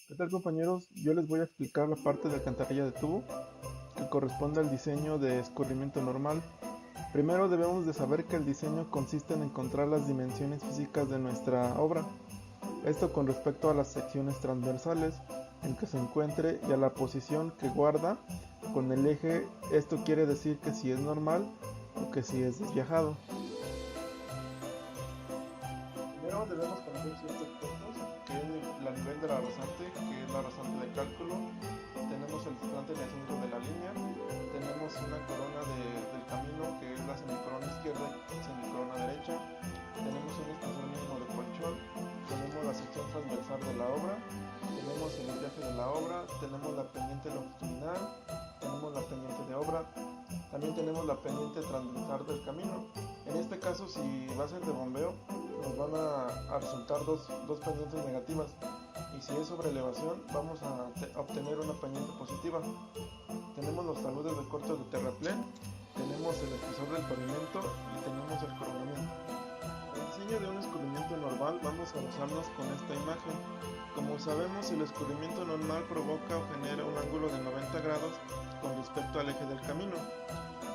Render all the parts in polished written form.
¿Qué tal, compañeros? Yo les voy a explicar la parte de alcantarilla de tubo que corresponde al diseño de escurrimiento normal. Primero debemos de saber que el diseño consiste en encontrar las dimensiones físicas de nuestra obra, esto con respecto a las secciones transversales en que se encuentre y a la posición que guarda con el eje. Esto quiere decir que si es normal o que si es desviajado. Primero debemos conocer ciertos puntos, que es la nivel de la rasante, que es la rasante de cálculo. Tenemos el desplante en el centro de la línea. Tenemos una corona del camino, que es la semicorona izquierda y semicorona derecha. Tenemos un espesor mínimo de colchón. Tenemos la sección transversal de la obra. Tenemos el viaje de la obra. Tenemos la pendiente longitudinal. Tenemos la pendiente de obra. También tenemos la pendiente transversal del camino. En este caso, si va a ser de bombeo, nos van a resultar dos pendientes negativas, y si es sobre elevación vamos a obtener una pendiente positiva. Tenemos los taludes de corte de terraplén, tenemos el espesor del pavimento y tenemos el coronamiento. En el diseño de un escurrimiento normal vamos a basarnos con esta imagen. Como sabemos, el escurrimiento normal provoca o genera un ángulo de 90 grados con respecto al eje del camino.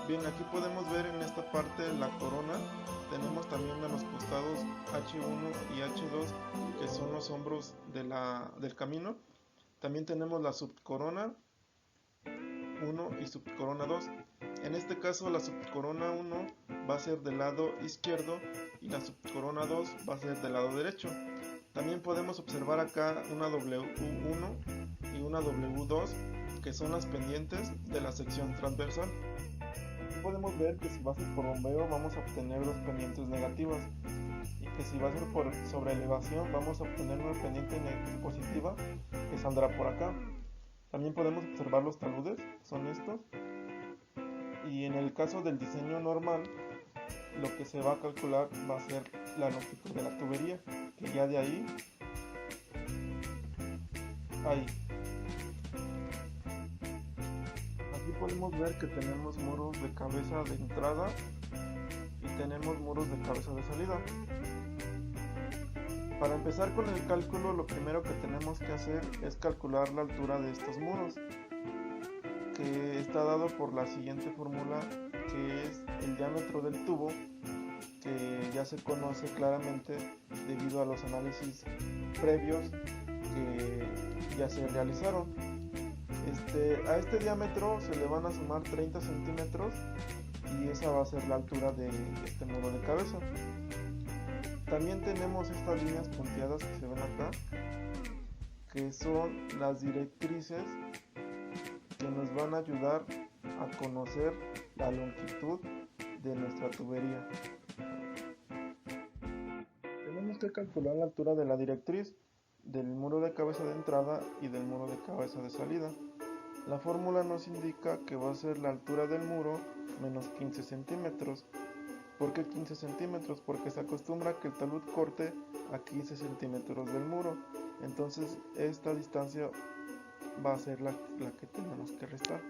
Bien, aquí podemos ver en esta parte la corona. Tenemos también a los costados H1 y H2, que son los hombros del camino. También tenemos la subcorona 1 y subcorona 2. En este caso la subcorona 1 va a ser del lado izquierdo y la subcorona 2 va a ser del lado derecho. También podemos observar acá una W1 y una W2, que son las pendientes de la sección transversal. Podemos ver que si va a ser por bombeo vamos a obtener dos pendientes negativas, y que si va a ser por sobre elevación vamos a obtener una pendiente positiva que saldrá por acá. También podemos observar los taludes, son estos, y en el caso del diseño normal lo que se va a calcular va a ser la longitud de la tubería, que ya de ahí ahí. Aquí podemos ver que tenemos muros de cabeza de entrada y tenemos muros de cabeza de salida. Para empezar con el cálculo, lo primero que tenemos que hacer es calcular la altura de estos muros, que está dado por la siguiente fórmula, que es el diámetro del tubo, que ya se conoce claramente debido a los análisis previos que ya se realizaron. A este diámetro se le van a sumar 30 centímetros, y esa va a ser la altura de este muro de cabeza. También tenemos estas líneas punteadas que se ven acá, que son las directrices que nos van a ayudar a conocer la longitud de nuestra tubería. Tenemos que calcular la altura de la directriz del muro de cabeza de entrada y del muro de cabeza de salida. La fórmula nos indica que va a ser la altura del muro menos 15 centímetros. ¿Por qué 15 centímetros? Porque se acostumbra que el talud corte a 15 centímetros del muro. Entonces esta distancia va a ser la que tenemos que restar.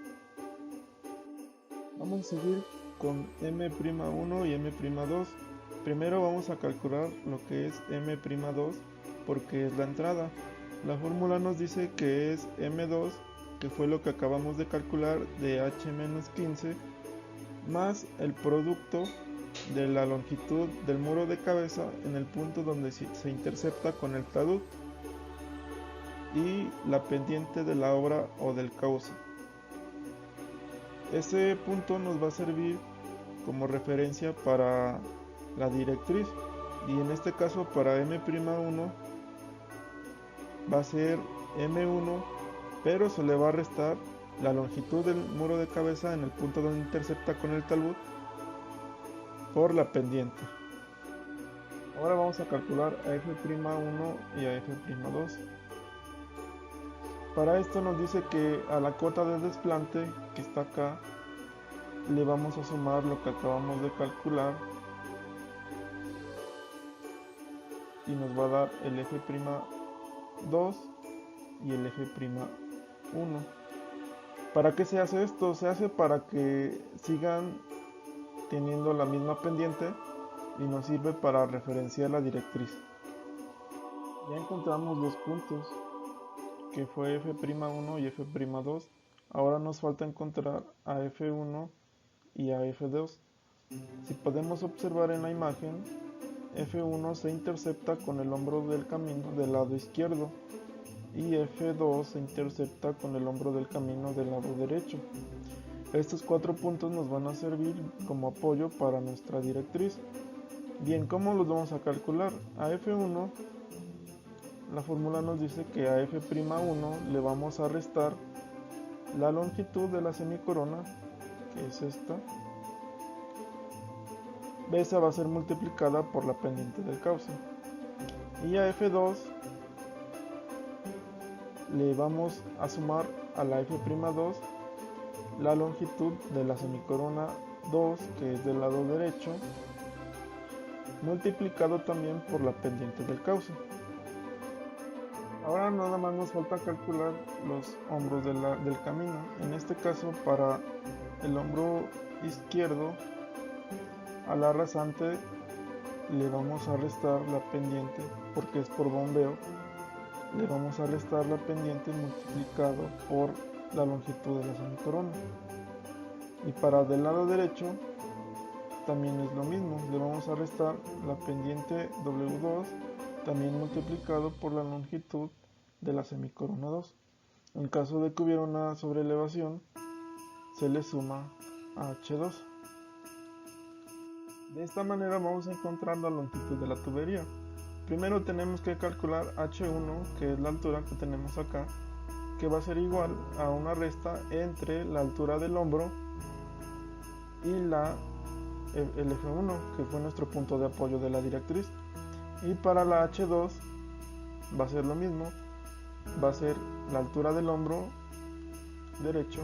Vamos a seguir con M'1 y M'2. Primero vamos a calcular lo que es M'2, porque es la entrada. La fórmula nos dice que es M2, que fue lo que acabamos de calcular, de H-15, más el producto de la longitud del muro de cabeza en el punto donde se intercepta con el talud, y la pendiente de la obra o del cauce. Ese punto nos va a servir como referencia para la directriz, y en este caso para M'1 va a ser M1, pero se le va a restar la longitud del muro de cabeza en el punto donde intercepta con el talud por la pendiente. Ahora vamos a calcular a F'1 y a F'2. Para esto nos dice que a la cota de desplante, que está acá, le vamos a sumar lo que acabamos de calcular, y nos va a dar el F'2 y el F'1. ¿Para qué se hace esto? Se hace para que sigan teniendo la misma pendiente, y nos sirve para referenciar la directriz. Ya encontramos dos puntos. que fue F'1 y F'2. Ahora nos falta encontrar a F1 y a F2. Si podemos observar en la imagen, F1 se intercepta con el hombro del camino del lado izquierdo y F2 se intercepta con el hombro del camino del lado derecho. Estos 4 puntos nos van a servir como apoyo para nuestra directriz. Bien, ¿cómo los vamos a calcular? A F1, la fórmula nos dice que a F'1 le vamos a restar la longitud de la semicorona, que es esta. Esa va a ser multiplicada por la pendiente del cauce. Y a F2 le vamos a sumar a la F'2 la longitud de la semicorona 2, que es del lado derecho, multiplicado también por la pendiente del cauce. Ahora nada más nos falta calcular los hombros del camino. En este caso, para el hombro izquierdo, a la rasante le vamos a restar la pendiente, porque es por bombeo, le vamos a restar la pendiente multiplicado por la longitud de la semicorona. Y para del lado derecho también es lo mismo, le vamos a restar la pendiente W2 también multiplicado por la longitud de la semicorona 2. En caso de que hubiera una sobreelevación, se le suma a H2. De esta manera vamos a encontrar la longitud de la tubería. Primero tenemos que calcular H1, que es la altura que tenemos acá, que va a ser igual a una resta entre la altura del hombro y el F1, que fue nuestro punto de apoyo de la directriz. Y para la H2 va a ser lo mismo, va a ser la altura del hombro derecho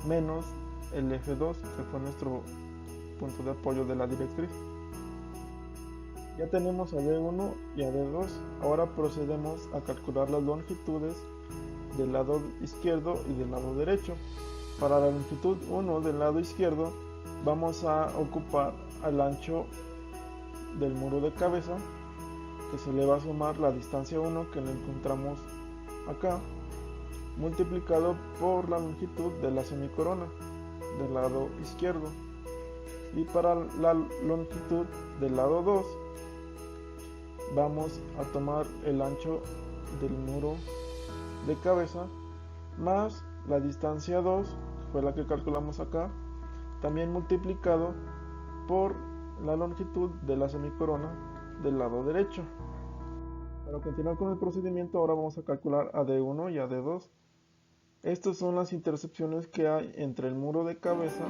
menos el F2, que fue nuestro punto de apoyo de la directriz. Ya tenemos a D1 y a D2. Ahora procedemos a calcular las longitudes del lado izquierdo y del lado derecho. Para la longitud 1 del lado izquierdo vamos a ocupar al ancho del muro de cabeza, que se le va a sumar la distancia 1 que le encontramos acá, multiplicado por la longitud de la semicorona del lado izquierdo. Y para la longitud del lado 2 vamos a tomar el ancho del muro de cabeza más la distancia 2, que fue la que calculamos acá, también multiplicado por la longitud de la semicorona del lado derecho. Para continuar con el procedimiento, ahora vamos a calcular a D1 y a D2. Estas son las intercepciones que hay entre el muro de cabeza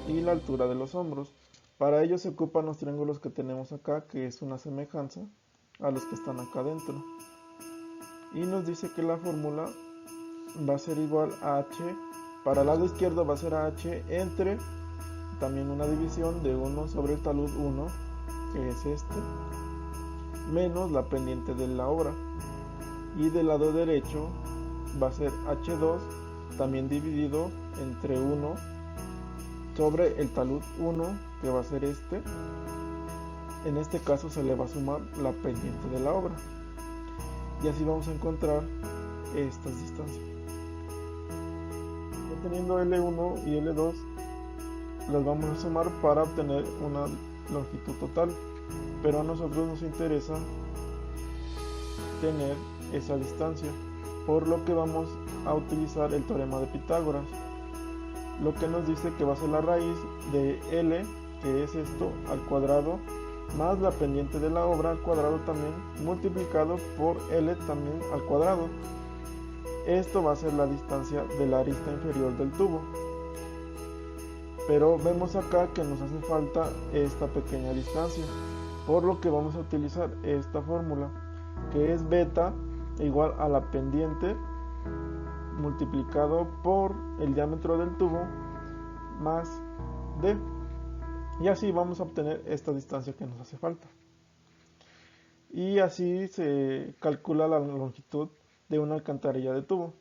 y la altura de los hombros. Para ello se ocupan los triángulos que tenemos acá, que es una semejanza a los que están acá adentro. Y nos dice que la fórmula va a ser igual a H, para el lado izquierdo va a ser H entre también una división de 1 sobre el talud 1, que es este, menos la pendiente de la obra. Y del lado derecho va a ser H2 también dividido entre 1 sobre el talud 1, que va a ser este. En este caso se le va a sumar la pendiente de la obra. Y así vamos a encontrar estas distancias. Ya teniendo L1 y L2, las vamos a sumar para obtener una longitud total. Pero a nosotros nos interesa tener esa distancia, por lo que vamos a utilizar el teorema de Pitágoras, lo que nos dice que va a ser la raíz de L, que es esto, al cuadrado, más la pendiente de la obra al cuadrado también, multiplicado por L también al cuadrado. Esto va a ser la distancia de la arista inferior del tubo. Pero vemos acá que nos hace falta esta pequeña distancia, por lo que vamos a utilizar esta fórmula, que es beta igual a la pendiente multiplicado por el diámetro del tubo más d, y así vamos a obtener esta distancia que nos hace falta. Y así se calcula la longitud de una alcantarilla de tubo.